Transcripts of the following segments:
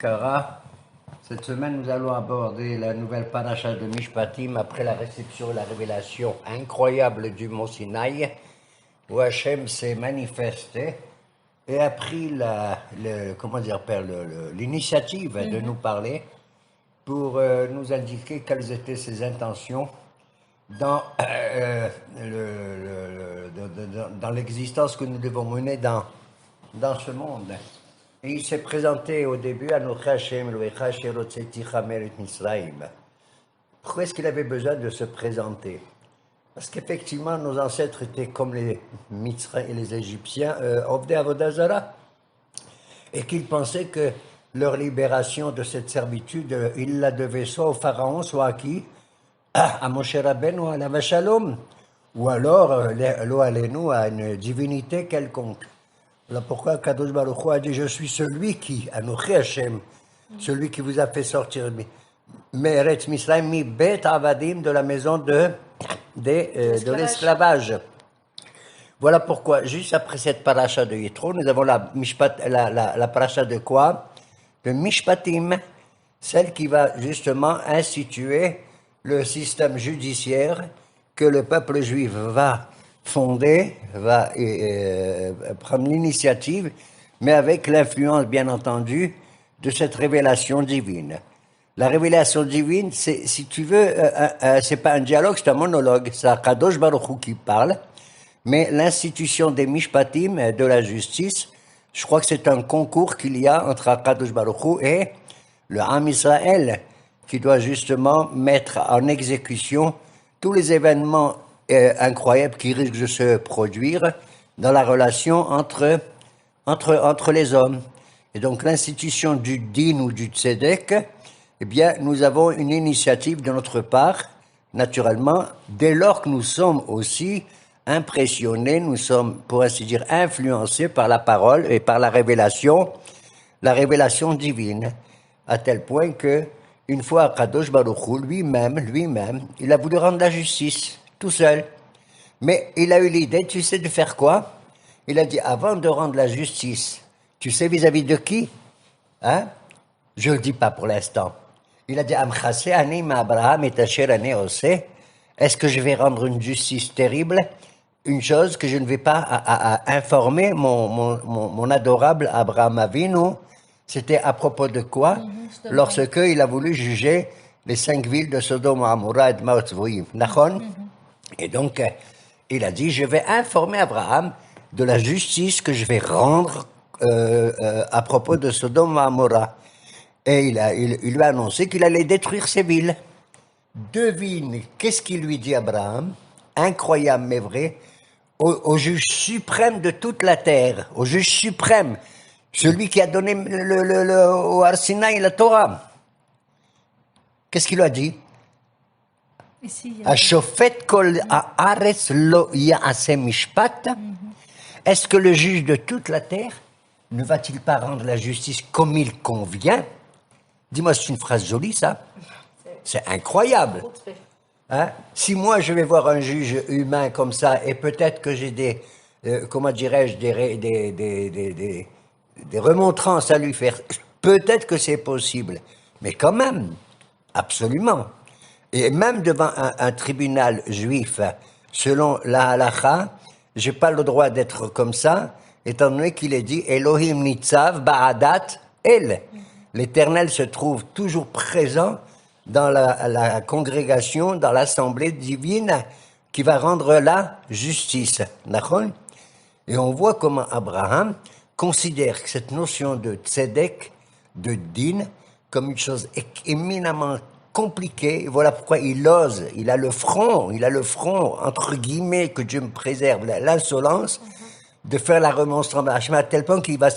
Kara, cette semaine nous allons aborder la nouvelle paracha de Mishpatim après la réception et la révélation incroyable du mont Sinaï, où Hachem s'est manifesté et a pris l'initiative de nous parler pour nous indiquer quelles étaient ses intentions dans, dans l'existence que nous devons mener dans ce monde. Et il s'est présenté au début à notre Hachem, Pourquoi est-ce qu'il avait besoin de se présenter? Parce qu'effectivement, nos ancêtres étaient comme les Mitzraïm et les Égyptiens, Ovdei Avodah Zara, et qu'ils pensaient que leur libération de cette servitude, ils la devaient soit au Pharaon, soit à qui? À Moshe Rabbeinu, à la Shalom, ou alors, lo alenu, à une divinité quelconque. Voilà pourquoi Kadosh Baruch Hu a dit: je suis celui qui, Anochi Hashem, celui qui vous a fait sortir Me'eretz Misraïm, mi bet avadim, de la maison de l'esclavage. Voilà pourquoi, juste après cette paracha de Yitro, nous avons la paracha de quoi? De Mishpatim, celle qui va justement instituer le système judiciaire que le peuple juif va fonder, va prendre l'initiative, mais avec l'influence, bien entendu, de cette révélation divine. La révélation divine, c'est, si tu veux, c'est pas un dialogue, c'est un monologue. C'est Kadosh Baruch Hu qui parle, mais l'institution des Mishpatim, de la justice, je crois que c'est un concours qu'il y a entre Kadosh Baruch Hu et le Am Israël, qui doit justement mettre en exécution tous les événements incroyable qui risque de se produire dans la relation entre les hommes. Et donc l'institution du din ou du tzedek, eh bien, nous avons une initiative de notre part, naturellement, dès lors que nous sommes aussi impressionnés, nous sommes, pour ainsi dire, influencés par la parole et par la révélation divine, à tel point que, une fois, Kadosh Baruch Hu, lui-même, il a voulu rendre la justice, tout seul. Mais il a eu l'idée, tu sais, de faire quoi? Il a dit, avant de rendre la justice, tu sais vis-à-vis de qui? Hein? Je ne le dis pas pour l'instant. Il a dit, Amchase anim Abraham et Asher ane oseh. Est-ce que je vais rendre une justice terrible? Une chose que je ne vais pas informer mon adorable Abraham Avinu. C'était à propos de quoi? Lorsque il a voulu juger les 5 villes de Sodome, Amora et Maotzvoïm. Nachon? Et donc, il a dit, je vais informer Abraham de la justice que je vais rendre à propos de Sodome et Amora. Et il lui a annoncé qu'il allait détruire ces villes. Devine, qu'est-ce qu'il lui dit Abraham? Incroyable mais vrai, au juge suprême de toute la terre, au juge suprême, celui qui a donné au Har Sinaï la Torah. Qu'est-ce qu'il lui a dit? Ashofet kol haaretz lo ya'aseh mishpat. Est-ce que le juge de toute la terre ne va-t-il pas rendre la justice comme il convient? Dis-moi, c'est une phrase jolie, ça? C'est incroyable. Hein? Si moi, je vais voir un juge humain comme ça, et peut-être que j'ai des remontrances à lui faire, peut-être que c'est possible. Mais quand même, absolument. Et même devant un tribunal juif, selon la halacha, j'ai pas le droit d'être comme ça, étant donné qu'il est dit Elohim nitzav ba'adat el. L'Éternel se trouve toujours présent dans la congrégation, dans l'assemblée divine qui va rendre la justice. D'accord? Et on voit comment Abraham considère cette notion de tzedek, de din, comme une chose éminemment compliqué, voilà pourquoi il ose, il a le front, entre guillemets, que Dieu me préserve, l'insolence de faire la remonstrance à tel point qu'il va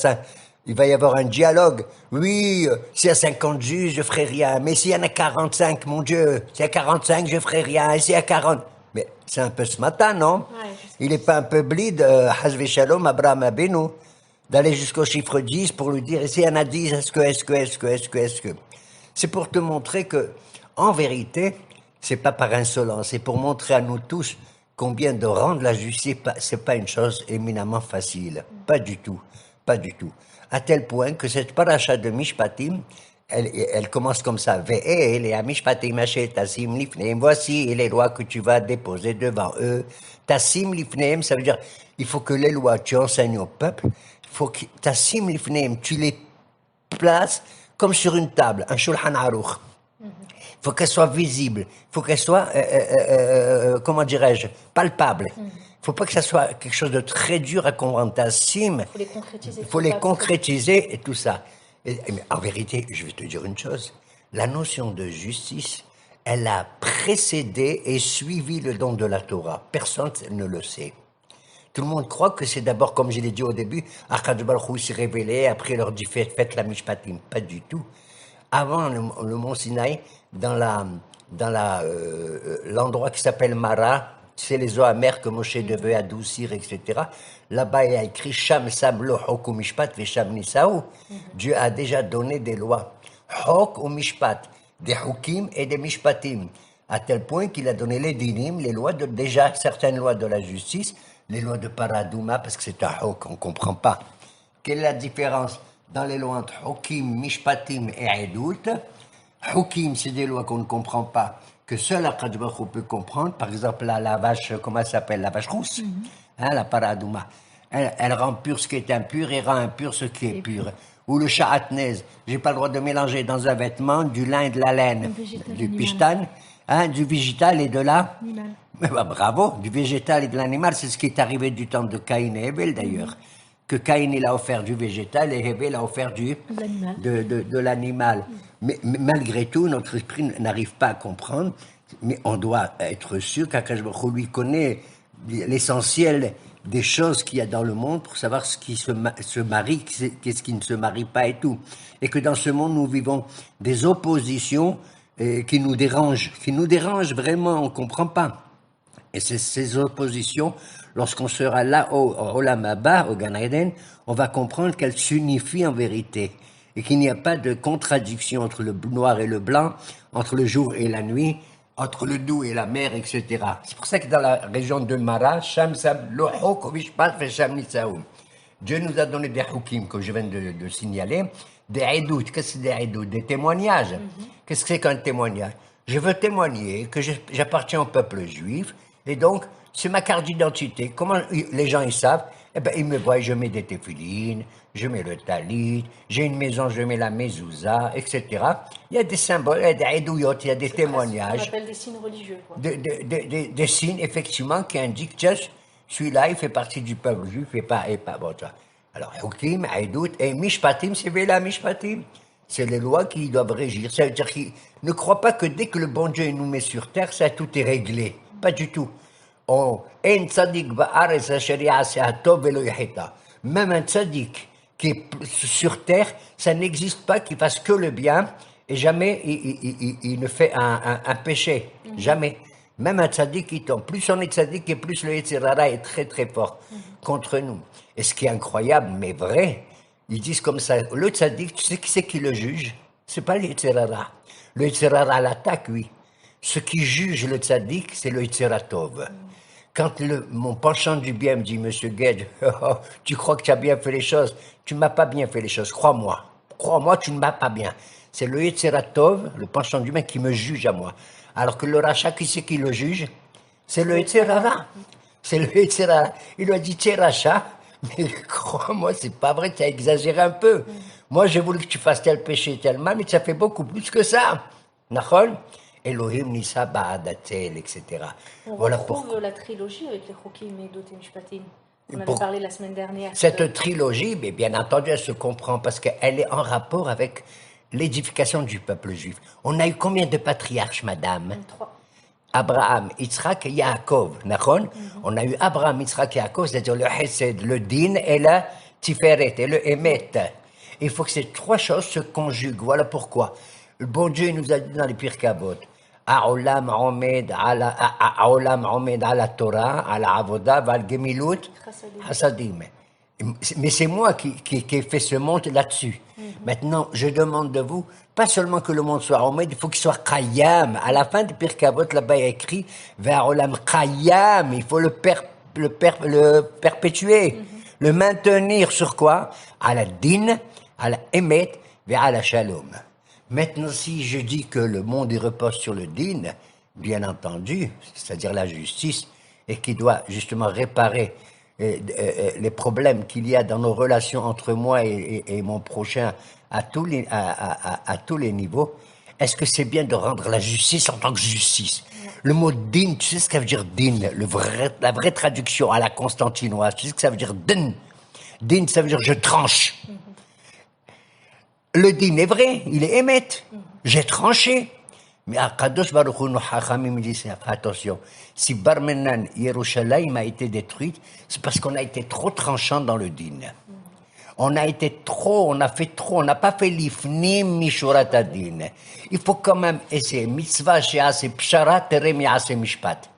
y avoir un dialogue. Oui, s'il y a 50 juges, je ferai rien, mais s'il y en a 45, mon Dieu, s'il y a 45, je ferai rien, et s'il y a 40... Mais c'est un peu ce matin, non? Ouais, il n'est pas un peu blide, Hazve Shalom, Abraham Abenu, d'aller jusqu'au chiffre 10 pour lui dire, et s'il y en a 10, est-ce que... C'est pour te montrer que, en vérité, c'est pas par insolence, c'est pour montrer à nous tous combien de rendre la justice, c'est pas une chose éminemment facile. Pas du tout. à tel point que cette paracha de Mishpatim, elle commence comme ça. Ve'el et Mishpatim asher tasim lifneim. Voici les lois que tu vas déposer devant eux. Tasim lifneim, ça veut dire, il faut que les lois, tu enseignes au peuple. Il faut que tasim lifneim, tu les places comme sur une table, un shulchan aruch. Il faut qu'elle soit visible, il faut qu'elle soit, comment dirais-je, palpable. Il ne faut pas que ça soit quelque chose de très dur à comprendre. Tassim, il faut les concrétiser et tout ça. Mais en vérité, je vais te dire une chose, la notion de justice, elle a précédé et suivi le don de la Torah. Personne ne le sait. Tout le monde croit que c'est d'abord, comme je l'ai dit au début, Akadosh Baruch Hu s'est révélé, après il leur dit faites la mishpatim. Pas du tout. Avant le mont Sinaï, dans l'endroit qui s'appelle Mara, c'est les eaux amères que Moshe devait adoucir, etc. Là-bas, il y a écrit Sham Sam lo Hok ou Mishpat ve Sham Nisaou. Dieu a déjà donné des lois. Hok ou Mishpat, des Hukim et des Mishpatim. À tel point qu'il a donné les dinim, les lois déjà certaines lois de la justice, les lois de Paradouma, parce que c'est un Hok, on ne comprend pas. Quelle est la différence dans les lois entre Hukim, Mishpatim et Edout? Hukim, c'est des lois qu'on ne comprend pas, que seul Akadosh Baruch Hu peut comprendre. Par exemple, la vache, comment elle s'appelle? La vache rousse, la Paradouma. Elle rend pur ce qui est impur et rend impur ce qui est pur. Ou le Sha'atnez, j'ai pas le droit de mélanger dans un vêtement du lin et de la laine, du pishtan, du végétal et de la... bravo, du végétal et de l'animal, c'est ce qui est arrivé du temps de Caïn et Abel d'ailleurs. Que Caïn il a offert du végétal et Abel a offert de l'animal. Mais malgré tout, notre esprit n'arrive pas à comprendre, mais on doit être sûr qu'Akadosh Baruch Hu lui connaît l'essentiel des choses qu'il y a dans le monde pour savoir ce qui se marie, qu'est-ce qui ne se marie pas et tout. Et que dans ce monde, nous vivons des oppositions qui nous dérangent vraiment, on ne comprend pas. Et ces oppositions, lorsqu'on sera là au Olam Haba, au Gan Eden, on va comprendre qu'elles s'unifient en vérité. Et qu'il n'y a pas de contradiction entre le noir et le blanc, entre le jour et la nuit, entre le doux et la mer, etc. C'est pour ça que dans la région de Mara, Sham Sab Lo Hok Mishpat Ve Sham Nisaoum. Dieu nous a donné des hukim, comme je viens de signaler, des edout. Qu'est-ce que c'est des edout? Des témoignages. Qu'est-ce que c'est qu'un témoignage? Je veux témoigner que j'appartiens au peuple juif, et donc, c'est ma carte d'identité. Comment les gens ils savent? Eh ben, ils me voient, je mets des téphilines, je mets le talit, j'ai une maison, je mets la mezouza, etc. Il y a des symboles, il y a des edouyot, il y a des témoignages. On appelle des signes religieux, quoi. Des signes, effectivement, qui indiquent, tiens, celui-là, il fait partie du peuple juif, et pas bon, ça. Alors, Hukim, Edout, et Mishpatim, c'est Vela Mishpatim. C'est les lois qui doivent régir. Ça veut dire qu'ils ne croient pas que dès que le bon Dieu nous met sur terre, ça tout est réglé. Pas du tout. Même un tzaddik qui est sur terre, ça n'existe pas qu'il fasse que le bien et jamais il ne fait un péché. Jamais. Même un tzaddik qui tombe. Plus on est tzaddik et plus le Yetzer Hara est très très fort contre nous. Et ce qui est incroyable, mais vrai, ils disent comme ça, le tzaddik, tu sais qui c'est qui le juge? C'est pas le Yetzer Hara. Le Yetzer Hara l'attaque, oui. Ce qui juge le tzaddik, c'est le Yetzer Tov. Quand mon penchant du bien me dit, Monsieur Gued, tu crois que tu as bien fait les choses, tu ne m'as pas bien fait les choses, crois-moi. Crois-moi, tu ne m'as pas bien. C'est le Yetzer Tov, le penchant du bien, qui me juge à moi. Alors que le rachat, qui c'est qui le juge? C'est le Yetzer Hara. C'est le Yetzer Hara. Il lui a dit, tiens rachat, mais crois-moi, c'est pas vrai, tu as exagéré un peu. Moi, j'ai voulu que tu fasses tel péché, tel mal, mais ça fait beaucoup plus que ça. Nachol? Elohim Nisa Ba'adatel, etc. On voilà retrouve la trilogie avec les Hukim et Edout et Mishpatim. On en avait parlé la semaine dernière. Cette trilogie, mais bien entendu, elle se comprend parce qu'elle est en rapport avec l'édification du peuple juif. On a eu combien de patriarches, madame? 3. Abraham, Yitzhak et Yaakov, d'accord? On a eu Abraham, Yitzhak et Yaakov, c'est-à-dire le Hesed, le Din et le Tiferet et le Emet. Il faut que ces trois choses se conjuguent. Voilà pourquoi. Le bon Dieu nous a dit dans les Pirkei Avot, Ha'olam omed ala Torah, ala Avoda, val Gemilut, Hasadim. Mais c'est moi qui ai fait ce monde là-dessus. Maintenant, je demande de vous, pas seulement que le monde soit omed, il faut qu'il soit Qayyam. À la fin de Pirkei Avot, là-bas, il y a écrit, Ve'olam Qayyam, il faut le perpétuer. Le maintenir sur quoi? À la din, à la emet, et à la shalom. Maintenant, si je dis que le monde il repose sur le din, bien entendu, c'est-à-dire la justice, et qui doit justement réparer les problèmes qu'il y a dans nos relations entre moi et mon prochain à tous les niveaux, est-ce que c'est bien de rendre la justice en tant que justice? Le mot din, tu sais ce que ça veut dire din, la vraie traduction à la constantinoise, tu sais ce que ça veut dire din? Din, ça veut dire je tranche. Le din est vrai, il est émet. J'ai tranché. Mais Akadosh Baruch Hu, nos Chachamim disent, attention, si Barmenan, Yerushalayim a été détruite, c'est parce qu'on a été trop tranchant dans le din. On a été trop, on a fait trop, on n'a pas fait l'ifnim mishurat adin. Il faut quand même essayer. Mitzvah she'ase pshara terem ya'ase mishpat.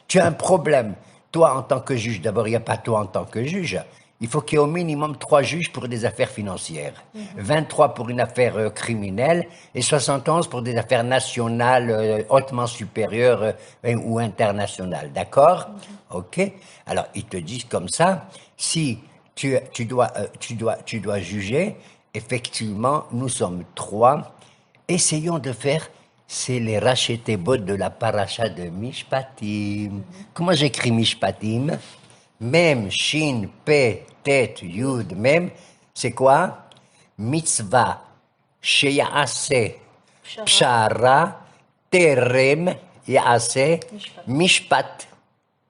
Tu as un problème. Toi, en tant que juge, d'abord, il n'y a pas toi en tant que juge. Il faut qu'il y ait au minimum 3 juges pour des affaires financières, 23 pour une affaire criminelle et 71 pour des affaires nationales, hautement supérieures ou internationales. D'accord? Ok? Alors, ils te disent comme ça, si tu dois juger, effectivement, nous sommes 3. Essayons de faire, c'est les rachetés bot de la paracha de Mishpatim. Comment j'écris Mishpatim? Mem, Shin, Pe, Tet, Yud, Mem, c'est quoi? Mitzvah, Sheyase, Pshara, Terem, Yase, Mishpat.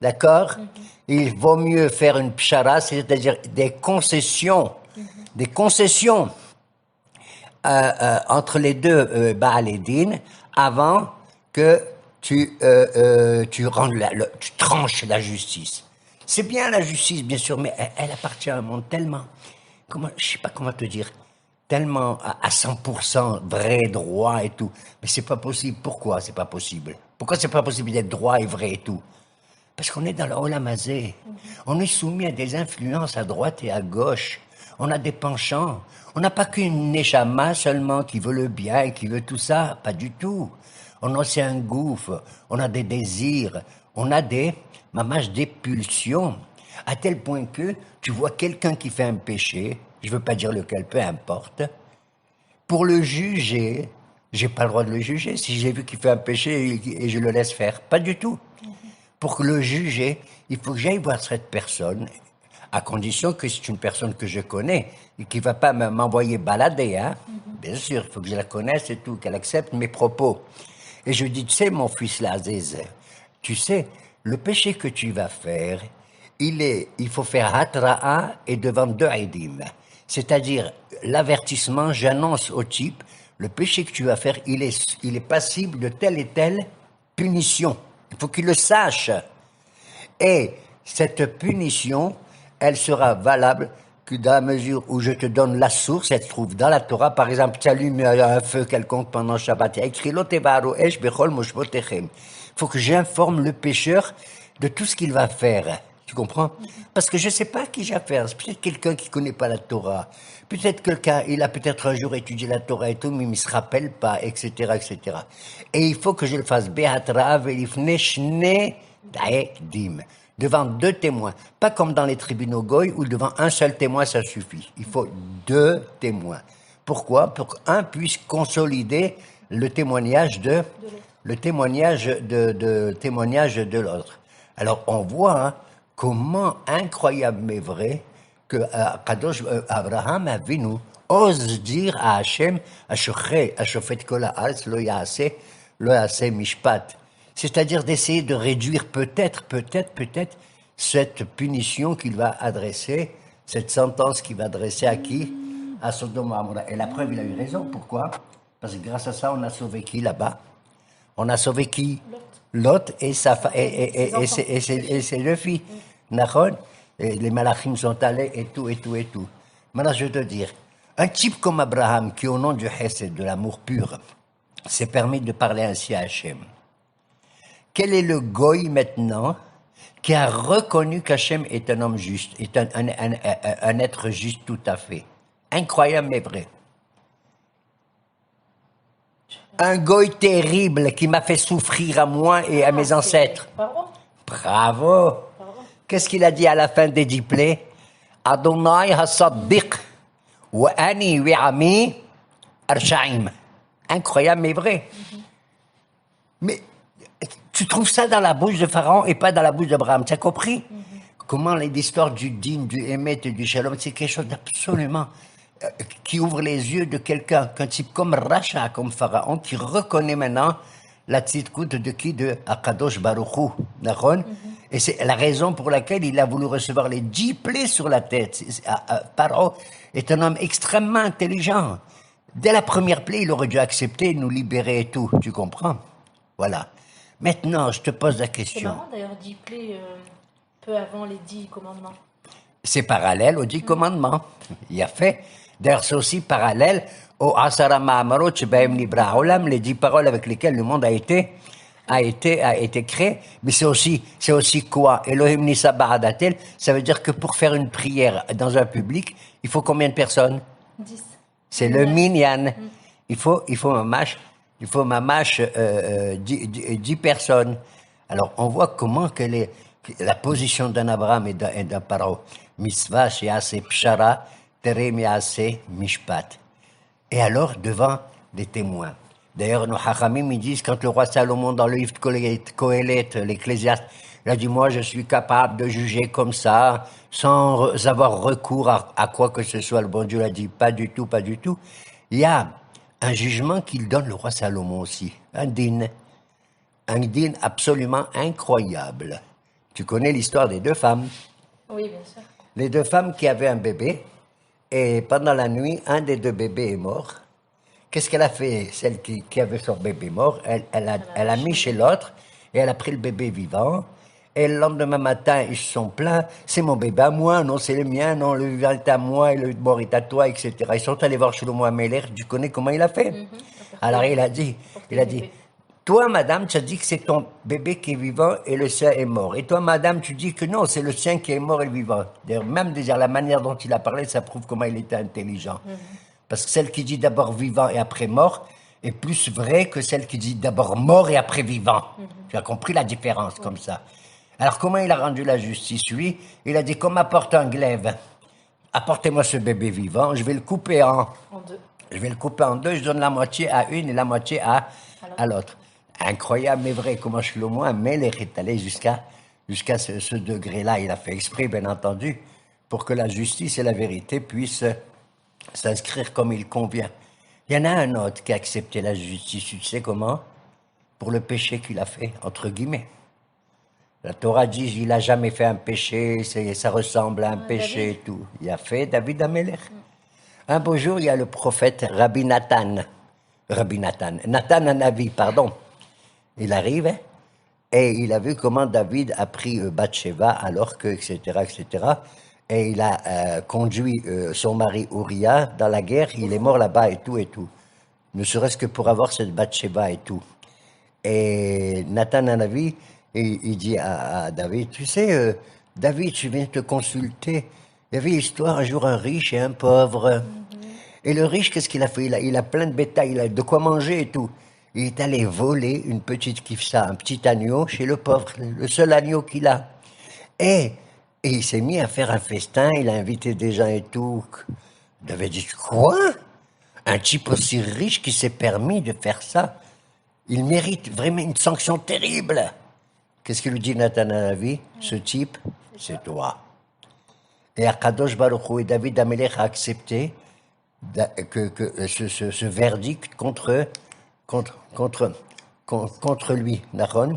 D'accord? Il vaut mieux faire une pshara, c'est-à-dire des concessions entre les deux Baal et Din, avant que tu tranches la justice. C'est bien la justice, bien sûr, mais elle appartient à un monde tellement, je sais pas comment te dire, tellement à 100% vrai, droit et tout. Mais c'est pas possible. Pourquoi c'est pas possible? Pourquoi c'est pas possible d'être droit et vrai et tout? Parce qu'on est dans le Olam Hazé. On est soumis à des influences à droite et à gauche. On a des penchants. On n'a pas qu'une neshama seulement qui veut le bien et qui veut tout ça. Pas du tout. On a aussi un gouffre. On a des désirs. On a des pulsions. À tel point que tu vois quelqu'un qui fait un péché, je ne veux pas dire lequel, peu importe, pour le juger, j'ai pas le droit de le juger. Si j'ai vu qu'il fait un péché et je le laisse faire, pas du tout. Pour le juger, il faut que j'aille voir cette personne, à condition que c'est une personne que je connais et qui ne va pas m'envoyer balader. Hein. Bien sûr, il faut que je la connaisse et tout, qu'elle accepte mes propos. Et je dis, tu sais, mon fils Aziz, tu sais, le péché que tu vas faire, il faut faire hatra'a et devant 2 aidim. C'est-à-dire, l'avertissement, j'annonce au type, le péché que tu vas faire, il est passible de telle et telle punition. Il faut qu'il le sache. Et cette punition, elle sera valable que dans la mesure où je te donne la source, elle se trouve dans la Torah. Par exemple, tu allumes un feu quelconque pendant Shabbat. Il y a écrit il faut que j'informe le pécheur de tout ce qu'il va faire. Tu comprends? Parce que je ne sais pas qui j'ai affaire. C'est peut-être quelqu'un qui ne connaît pas la Torah. Peut-être quelqu'un, il a peut-être un jour étudié la Torah et tout, mais il ne se rappelle pas, etc., etc. Et il faut que je le fasse devant 2 témoins. Pas comme dans les tribunaux goy où devant un seul témoin, ça suffit. Il faut 2 témoins. Pourquoi? Pour qu'un puisse consolider le témoignage de l'autre. Alors, on voit hein, comment incroyable mais vrai que Abraham Avinu ose dire à Hachem, Ashofet kol haaretz lo yaase mishpat. C'est-à-dire d'essayer de réduire peut-être cette punition qu'il va adresser, cette sentence qu'il va adresser à qui? À Sodome et Amora. Et la preuve, il a eu raison. Pourquoi? Parce que grâce à ça, on a sauvé qui là-bas? On a sauvé qui? Lot et ses 2 filles. Et les malachim sont allés et tout. Maintenant, je veux te dire, un type comme Abraham, qui au nom du Hesed, de l'amour pur, s'est permis de parler ainsi à Hachem. Quel est le goy maintenant qui a reconnu qu'Hachem est un homme juste, est un être juste tout à fait? Incroyable mais vrai. Un goy terrible qui m'a fait souffrir à moi et à mes ancêtres. Bravo. Qu'est-ce qu'il a dit à la fin des 10 plaies? Adonai hasaddiq, wa ani wi'ami arshaim. Incroyable mais vrai. Mais tu trouves ça dans la bouche de Pharaon et pas dans la bouche d'Abraham. Tu as compris comment l'histoire du din, du émet et du shalom, c'est quelque chose d'absolument qui ouvre les yeux de quelqu'un, qu'un type comme Racha, comme Pharaon, qui reconnaît maintenant la tzidkout de qui? De Akadosh Baruch Hu, d'accord? Et c'est la raison pour laquelle il a voulu recevoir les 10 plaies sur la tête. Pharaon est un homme extrêmement intelligent. Dès la première plaie, il aurait dû accepter, nous libérer et tout. Tu comprends? Voilà. Maintenant, je te pose la C'est question. marrant d'ailleurs, 10 plaies peu avant les 10 commandements. C'est parallèle aux 10 commandements. Il a fait. D'ailleurs, c'est aussi parallèle aux Asara Ma'amarot Shebahem Nibra Olam, les 10 paroles avec lesquelles le monde a été créé. Mais c'est aussi quoi? Elohim Nisa Ba'adatel, ça veut dire que pour faire une prière dans un public, il faut combien de personnes? 10. C'est le minyan. Il faut mamash 10 personnes. Alors, on voit comment que la position d'un Abraham et d'un Paro. Mitzvah, she'ase pshara, terem yase mishpat. Et alors, devant des témoins. D'ailleurs, nos Hachamim, ils disent, quand le roi Salomon, dans le livre de Kohelet, l'Ecclésiaste, il a dit, moi, je suis capable de juger comme ça, sans avoir recours à quoi que ce soit. Le bon Dieu l'a dit, pas du tout, pas du tout. Il y a un jugement qu'il donne le roi Salomon aussi, un din absolument incroyable. Tu connais l'histoire des 2 femmes. Oui, bien sûr. Les 2 femmes qui avaient un bébé, et pendant la nuit, un des 2 bébés est mort. Qu'est-ce qu'elle a fait, celle qui avait son bébé mort? Elle a mis chez l'autre, et elle a pris le bébé vivant. Et le lendemain matin, ils se sont plaints. C'est mon bébé à moi, non, c'est le mien, non, le vivant est à moi, et le mort est à toi, etc. Ils sont allés voir Shlomo Ameler, tu connais comment il a fait? Alors il a dit, toi, madame, tu as dit que c'est ton bébé qui est vivant et le sien est mort. Et toi, madame, tu dis que non, c'est le sien qui est mort et le vivant. D'ailleurs, même déjà la manière dont il a parlé, ça prouve comment il était intelligent. Parce que celle qui dit d'abord vivant et après mort est plus vraie que celle qui dit d'abord mort et après vivant. Tu as compris la différence comme ça. Alors, comment il a rendu la justice, lui? Il a dit, comme apporte un glaive, apportez-moi ce bébé vivant, je vais le couper en 2. Je vais le couper en 2, je donne la moitié à une et la moitié à l'autre. Incroyable, mais vrai, comment Shlomo Ameler est allé jusqu'à ce degré-là. Il a fait exprès, bien entendu, pour que la justice et la vérité puissent s'inscrire comme il convient. Il y en a un autre qui a accepté la justice, tu sais comment? Pour le péché qu'il a fait, entre guillemets. La Torah dit, il n'a jamais fait un péché, ça ressemble à un péché et tout. Il a fait David Ameler. Un beau jour, il y a le prophète Nathan Hanavi, pardon. Il arrive et il a vu comment David a pris Bathsheba alors que, etc., etc. Et il a conduit son mari Uriah dans la guerre. Il est mort là-bas et tout et tout. Ne serait-ce que pour avoir cette Bathsheba et tout. Et Nathan Hanavi, il dit à David, tu sais, David, je viens te consulter. Il y avait histoire un jour un riche et un pauvre. Et le riche, qu'est-ce qu'il a fait? Il a plein de bétail, il a de quoi manger et tout. Il est allé voler une petite kifsa, un petit agneau chez le pauvre, le seul agneau qu'il a. Et il s'est mis à faire un festin, il a invité des gens et tout. David dit, quoi? Un type aussi riche qui s'est permis de faire ça, il mérite vraiment une sanction terrible. Qu'est-ce qu'il lui dit Nathan Hanavi? Ce type, c'est toi. Et Akadosh Baruch Hu et David Amelech a accepté que ce verdict contre lui, d'accord?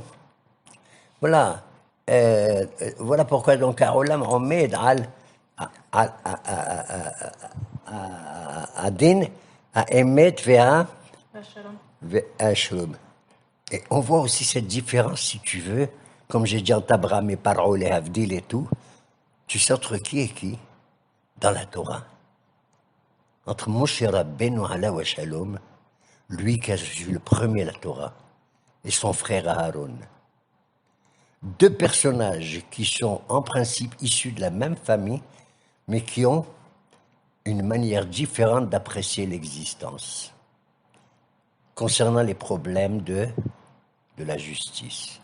Voilà. Voilà pourquoi donc à Olam Omed à Din, à Emet ve'a Shalom. Et on voit aussi cette différence, si tu veux, comme j'ai dit entre Abraham et Paro, les Havdil et tout. Tu sais entre qui et qui dans la Torah? Entre Moshe Rabbeinu Alav Shalom, lui qui a reçu le premier la Torah, et son frère Aaron. 2 personnages qui sont en principe issus de la même famille, mais qui ont une manière différente d'apprécier l'existence concernant les problèmes de la justice.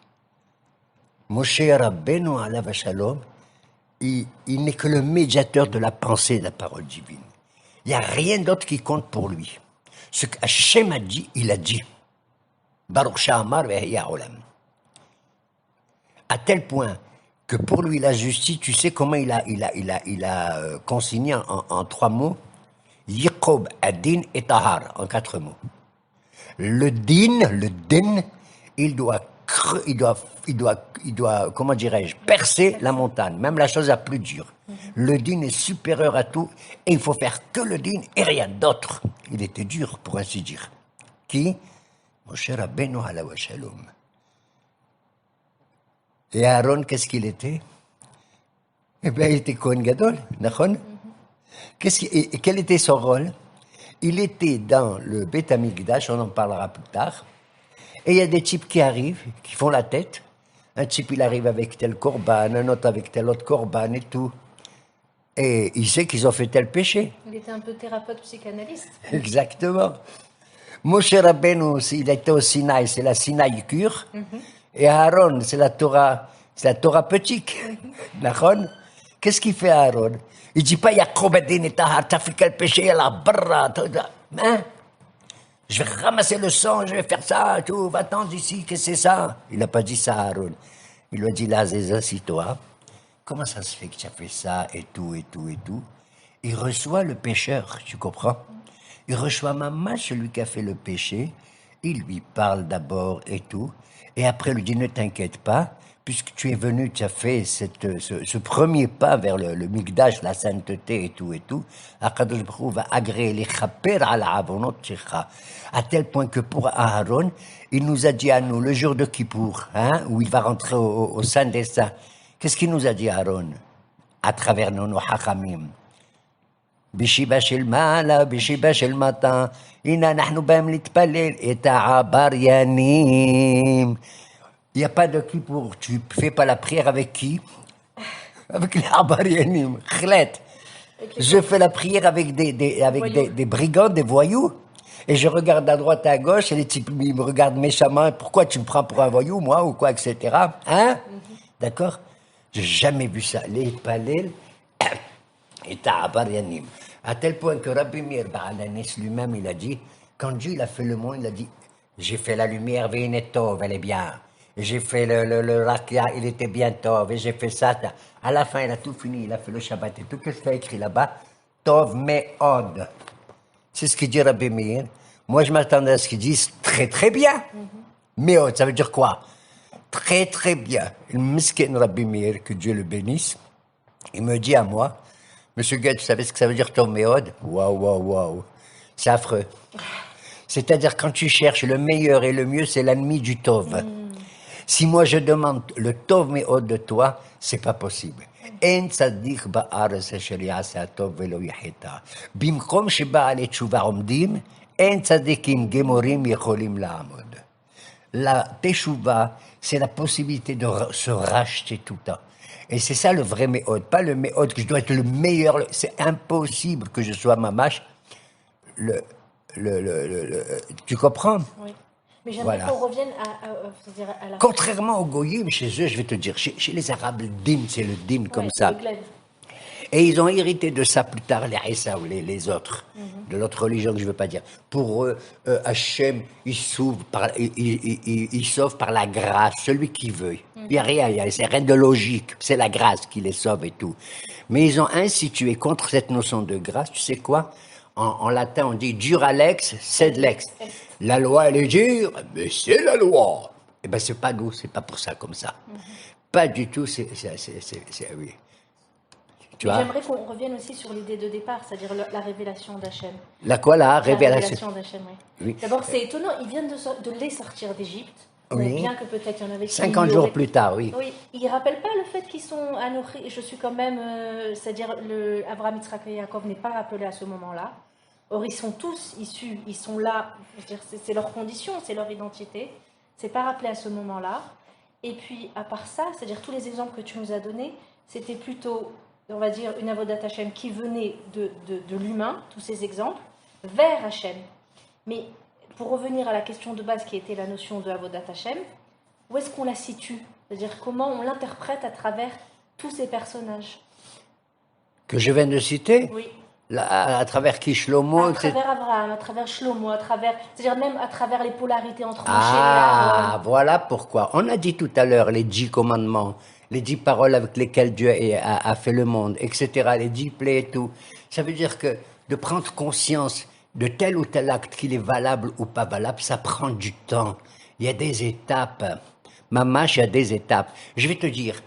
Moshe Rabbeinu Alav Shalom, il n'est que le médiateur de la pensée et de la parole divine. Il n'y a rien d'autre qui compte pour lui. Ce qu'Hachem a dit, il a dit. Baruch Sha'amar ve'hiya olam. À tel point que pour lui, la justice, tu sais comment il a consigné en 3 mots. Yiqob, Adin et Tahar, en 4 mots. Le din, il doit, comment dirais-je, percer la montagne, même la chose la plus dure. Le din est supérieur à tout, et il faut faire que le din et rien d'autre. Il était dur, pour ainsi dire. Qui? Moshe Rabbeinu alav shalom. Et Aaron, qu'est-ce qu'il était? Eh bien, il était Kohen Gadol, d'accord? Quel était son rôle? Il était dans le Beth Amikdash, on en parlera plus tard, et il y a des types qui arrivent, qui font la tête. Un type, il arrive avec tel korban, un autre avec tel autre korban et tout. Et il sait qu'ils ont fait tel péché. Il était un peu thérapeute psychanalyste. Exactement. Moshe Rabbeinu aussi, il était au Sinaï, c'est la Sinaï cure. Et Aaron, c'est la Torah petite. D'accord? Qu'est-ce qu'il fait Aaron? Il dit pas Yaakov Adin et Tahar, t'as fait quel péché à la barra? Hein? Je vais ramasser le sang, je vais faire ça, tout, va-t'en d'ici, qu'est-ce que c'est ça? Il n'a pas dit ça à Aaron. Il lui a dit là, assis-toi. Comment ça se fait que tu as fait ça et tout, et tout, et tout? Il reçoit le pécheur, tu comprends? Il reçoit maman, celui qui a fait le péché. Il lui parle d'abord et tout. Et après, il lui dit, ne t'inquiète pas, puisque tu es venu, tu as fait ce premier pas vers le Mikdash, la sainteté et tout, Akadosh Baruch Hu va agréer les chaper à la avonot tchecha. À tel point que pour Aaron, il nous a dit à nous, le jour de Kippour, hein, où il va rentrer au Saint des Saints, qu'est-ce qu'il nous a dit Aaron? À travers nos hachamim. בשיבה של מעלה, בשיבה של מטה, הנה אנחנו באים להתפלל את העבריינים. Il n'y a pas de qui pour, tu fais pas la prière avec qui? Avec les Abarianim, Khlet. Je fais la prière avec des brigands, des voyous. Et je regarde à droite, à gauche, et les types ils me regardent méchamment. Pourquoi tu me prends pour un voyou, moi, ou quoi, etc. Hein? D'accord? J'ai jamais vu ça. Les palais, et Abarianim. À tel point que Rabbi Meir Ba'alanis lui-même, il a dit, quand Dieu il a fait le monde, il a dit, j'ai fait la lumière, Vénétov, elle est bien. J'ai fait le rakia, il était bien Tov, et j'ai fait ça. À la fin, il a tout fini, il a fait le Shabbat et tout. Qu'est-ce qu'il a écrit là-bas? Tov Me'od. C'est ce qu'il dit Rabbi Meir. Moi, je m'attendais à ce qu'ils disent très très bien. Me'od, ça veut dire quoi? Très très bien. Le miskin Rabbi Meir, que Dieu le bénisse, il me dit à moi, Monsieur Goethe, tu savez ce que ça veut dire Tov Me'od? Waouh. C'est affreux. C'est-à-dire, quand tu cherches le meilleur et le mieux, c'est l'ennemi du Tov. Si moi je demande le Tov Me'od de toi, c'est pas possible. En tzaddik ba'aretz asher ya'aseh tov velo yacheta. Bimkom sheba'alei tshuva omdim, en tzaddikim gemorim yecholim la'amod. La teshuva, c'est la possibilité de se racheter tout le temps. Et c'est ça le vrai Me'od, pas le Me'od que je dois être le meilleur. C'est impossible que je sois mamash. Tu comprends? Oui. Mais j'aimerais qu'on revienne à la... Contrairement aux goyim, chez eux, je vais te dire, chez les Arabes, le dîme, c'est le dîme comme ça. Le glaive. Et ils ont hérité de ça plus tard, les Issa ou les autres, de l'autre religion que je ne veux pas dire. Pour eux, Hachem, il sauve par la grâce, celui qui veut. Il n'y a rien, c'est rien de logique, c'est la grâce qui les sauve et tout. Mais ils ont institué contre cette notion de grâce, tu sais quoi? En latin, on dit dura lex, sed lex. La loi, elle est dure, mais c'est la loi. Eh bien, c'est pas nous, c'est pas pour ça comme ça. Pas du tout, c'est oui. J'aimerais qu'on revienne aussi sur l'idée de départ, c'est-à-dire la révélation d'Hachem. La quoi, la révélation d'Hachem, oui. D'abord, c'est étonnant, ils viennent de les sortir d'Égypte. Oui. Bien que peut-être il y en avait qui 50 jours plus tard, oui. Oui, ils ne rappellent pas le fait qu'ils sont Anochi, je suis quand même, c'est-à-dire Abraham, Yitzhak et Yaakov n'est pas rappelé à ce moment-là. Or, ils sont tous issus, ils sont là, je veux dire, c'est leur condition, c'est leur identité. C'est pas rappelé à ce moment-là. Et puis, à part ça, c'est-à-dire tous les exemples que tu nous as donnés, c'était plutôt, on va dire, une avodat Hashem qui venait de l'humain, tous ces exemples, vers Hashem. Mais pour revenir à la question de base qui était la notion de avodat Hashem, où est-ce qu'on la situe? C'est-à-dire comment on l'interprète à travers tous ces personnages? Que je viens de citer, Oui. à travers qui Shlomo, À etc. travers Abraham, à travers Shlomo, c'est-à-dire même à travers les polarités entre Moshe et Ah, Aaron. voilà pourquoi. On a dit tout à l'heure les 10 commandements, les 10 paroles avec lesquelles Dieu a fait le monde, etc., les 10 plaies et tout. Ça veut dire que de prendre conscience de tel ou tel acte, qu'il est valable ou pas valable, ça prend du temps. Il y a des étapes. Mamache, il y a des étapes. Je vais te dire,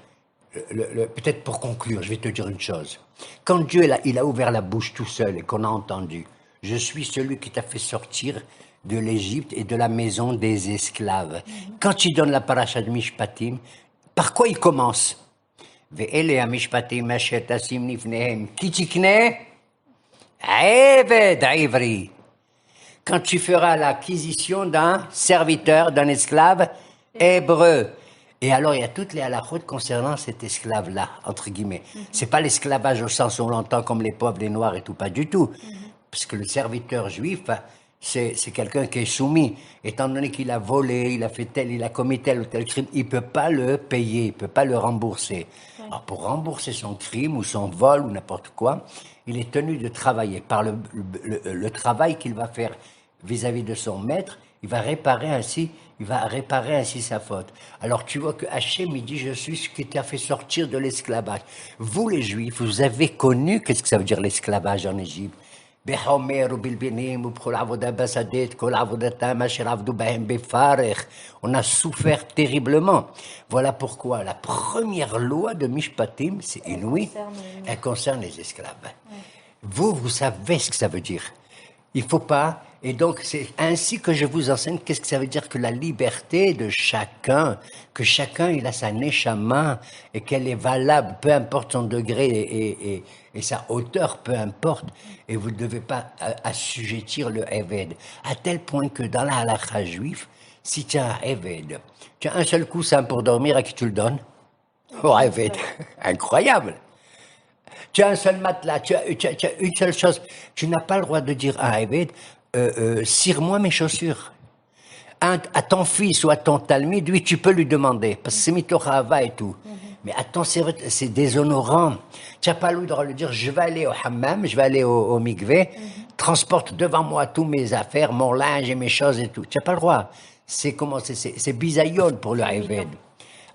peut-être pour conclure, je vais te dire une chose. Quand Dieu il a ouvert la bouche tout seul et qu'on a entendu, je suis celui qui t'a fait sortir de l'Égypte et de la maison des esclaves. Quand il donne la paracha de Mishpatim, par quoi il commence? Ve'ele hamishpatim asher tasim lifnehem ki tikneh eved ivri. Quand tu feras l'acquisition d'un serviteur, d'un esclave hébreu. Et alors, il y a toutes les halakhot concernant cet esclave-là, entre guillemets. C'est pas l'esclavage au sens où on l'entend comme les pauvres, les noirs et tout, pas du tout. Parce que le serviteur juif, c'est quelqu'un qui est soumis. Étant donné qu'il a volé, il a commis tel ou tel crime, il peut pas le payer, il peut pas le rembourser. Alors, pour rembourser son crime ou son vol ou n'importe quoi, il est tenu de travailler. Par le travail qu'il va faire vis-à-vis de son maître, il va réparer ainsi sa faute. Alors tu vois que Hachem, il dit, je suis ce qui t'a fait sortir de l'esclavage. Vous les Juifs, vous avez connu qu'est-ce que ça veut dire l'esclavage en Égypte. On a souffert terriblement. Voilà pourquoi la première loi de Mishpatim, c'est inouï, elle concerne les esclaves. Vous savez ce que ça veut dire. Il faut pas, et donc c'est ainsi que je vous enseigne qu'est-ce que ça veut dire que la liberté de chacun, que chacun il a sa neshama et qu'elle est valable, peu importe son degré et sa hauteur, peu importe, et vous ne devez pas assujettir le Eved, à tel point que dans la halakha juif, si tu as un Eved, tu as un seul coussin pour dormir, à qui tu le donnes? Au Eved, incroyable. Tu as un seul matelas, tu as une seule chose. Tu n'as pas le droit de dire à Eved, cire-moi mes chaussures. À ton fils ou à ton talmide, oui, tu peux lui demander, parce que c'est mitochava et tout. Mais à ton serviteur, c'est déshonorant. Tu n'as pas le droit de lui dire, je vais aller au hammam, je vais aller au mikvé, transporte devant moi tous mes affaires, mon linge et mes choses et tout. Tu n'as pas le droit. C'est bisayon pour le Eved.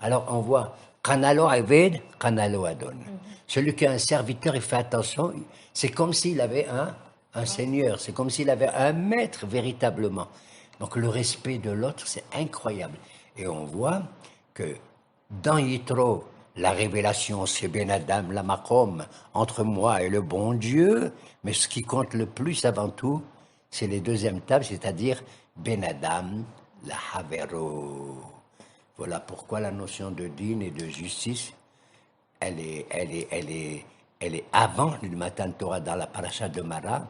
Alors on voit, Kanalo Eved, Kanalo Adon. Celui qui a un serviteur, il fait attention. C'est comme s'il avait un seigneur, c'est comme s'il avait un maître véritablement. Donc le respect de l'autre, c'est incroyable. Et on voit que dans Yitro, la révélation, c'est Ben Adam, la Makom, entre moi et le bon Dieu. Mais ce qui compte le plus avant tout, c'est les deuxièmes tables, c'est-à-dire Ben Adam, la Havero. Voilà pourquoi la notion de din et de justice, elle est avant le Matan Torah dans la paracha de Mara.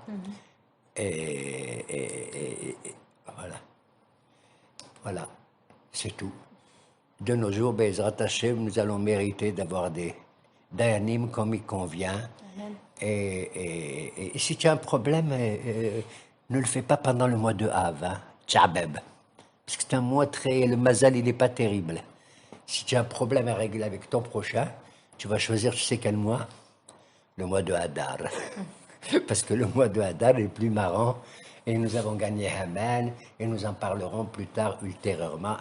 Et voilà, c'est tout. De nos jours, Bezrat Hashem, nous allons mériter d'avoir des dayanim comme il convient. Et si tu as un problème, ne le fais pas pendant le mois de Av, hein, Tchabeb. Parce que c'est un mois le mazal, il n'est pas terrible. Si tu as un problème à régler avec ton prochain, tu vas choisir, tu sais quel mois? Le mois de Hadar. Parce que le mois de Hadar est plus marrant. Et nous avons gagné Haman. Et nous en parlerons plus tard, ultérieurement.